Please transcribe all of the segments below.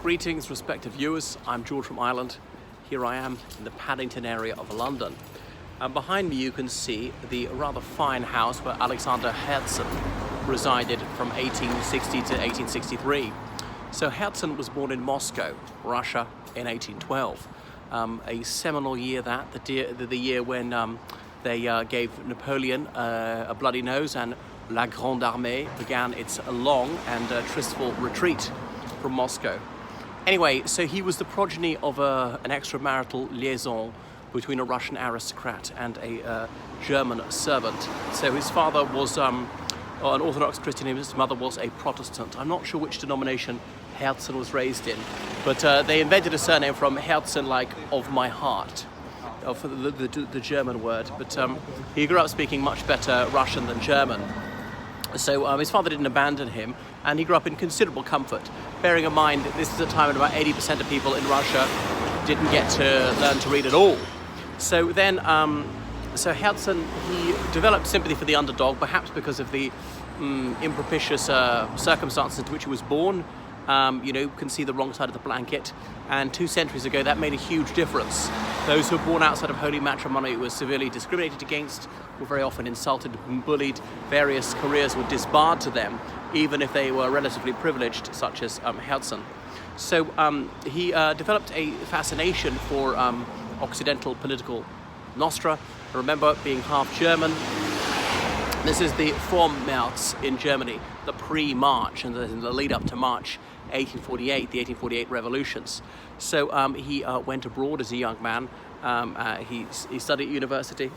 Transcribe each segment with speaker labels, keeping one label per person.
Speaker 1: Greetings, respected viewers. I'm George from Ireland. Here I am in the Paddington area of London. And behind me you can see the rather fine house where Alexander Herzen resided from 1860 to 1863. So Herzen was born in Moscow, Russia, in 1812. A seminal year the year when they gave Napoleon a bloody nose, and La Grande Armée began its long and tristful retreat from Moscow. Anyway, so he was the progeny of an extramarital liaison between a Russian aristocrat and a German servant. So his father was an Orthodox Christian and his mother was a Protestant. I'm not sure which denomination Herzen was raised in, but they invented a surname from Herzen, like of my heart, for the German word. But he grew up speaking much better Russian than German. So his father didn't abandon him, and he grew up in considerable comfort, bearing in mind that this is a time when about 80% of people in Russia didn't get to learn to read at all. So then, so Herzen, he developed sympathy for the underdog, perhaps because of the impropitious circumstances into which he was born. You can see the wrong side of the blanket, and 2 centuries ago that made a huge difference. Those who were born outside of holy matrimony were severely discriminated against, were very often insulted and bullied. Various careers were disbarred to them, even if they were relatively privileged, such as Herzen. So he developed a fascination for Occidental political nostra. Remember, being half German, this is the Vormärz in Germany, the pre-March and the lead up to March 1848, the 1848 revolutions. So he went abroad as a young man. He studied at university.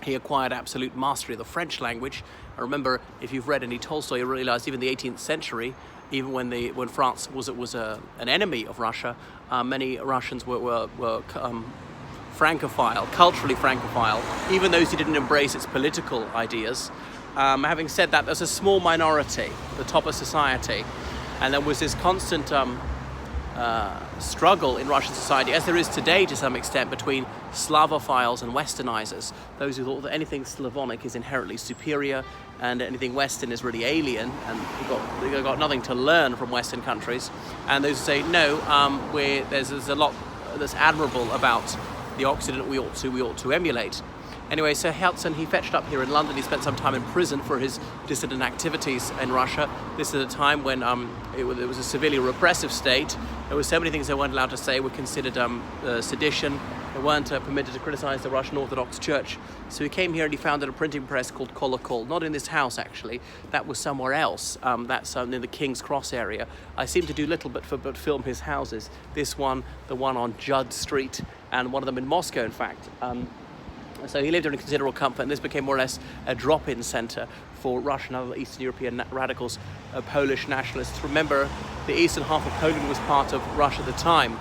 Speaker 1: He acquired absolute mastery of the French language. I remember, if you've read any Tolstoy, you realize even the 18th century, even when France was an enemy of Russia, many Russians were Francophile, culturally Francophile, even those who didn't embrace its political ideas. Having said that, there's a small minority, the top of society, and there was this constant struggle in Russian society, as there is today to some extent, between Slavophiles and Westernizers, those who thought that anything Slavonic is inherently superior and anything Western is really alien, and you've got nothing to learn from Western countries, and those who say, no, there's a lot that's admirable about the Occident we ought to emulate. Anyway, so Herzen, he fetched up here in London. He spent some time in prison for his dissident activities in Russia. This is a time when it was a severely repressive state. There were so many things they weren't allowed to say were considered sedition. They weren't permitted to criticize the Russian Orthodox Church. So he came here and he founded a printing press called Kolokol. Not in this house, actually. That was somewhere else. That's in the King's Cross area. I seem to do little but film his houses. This one, the one on Judd Street, and one of them in Moscow, in fact. So he lived in considerable comfort, and this became more or less a drop-in centre for Russian and other Eastern European radicals, Polish nationalists. Remember, the eastern half of Poland was part of Russia at the time.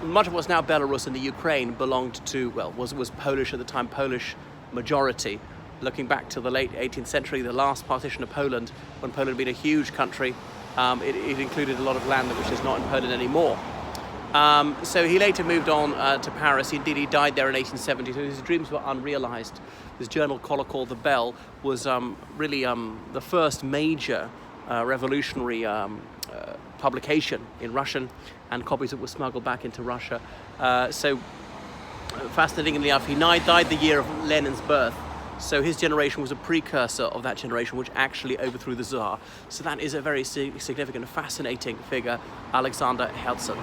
Speaker 1: Much of what's now Belarus and the Ukraine belonged to, was Polish at the time, Polish majority. Looking back to the late 18th century, the last partition of Poland, when Poland had been a huge country, it included a lot of land which is not in Poland anymore. So he later moved on to Paris. Indeed, he died there in 1870, so his dreams were unrealized. His journal, Kolokol, The Bell, was really the first major revolutionary publication in Russian, and copies that were smuggled back into Russia. So, fascinatingly enough, he died the year of Lenin's birth. So his generation was a precursor of that generation which actually overthrew the Tsar. So that is a very significant, fascinating figure, Alexander Herzen.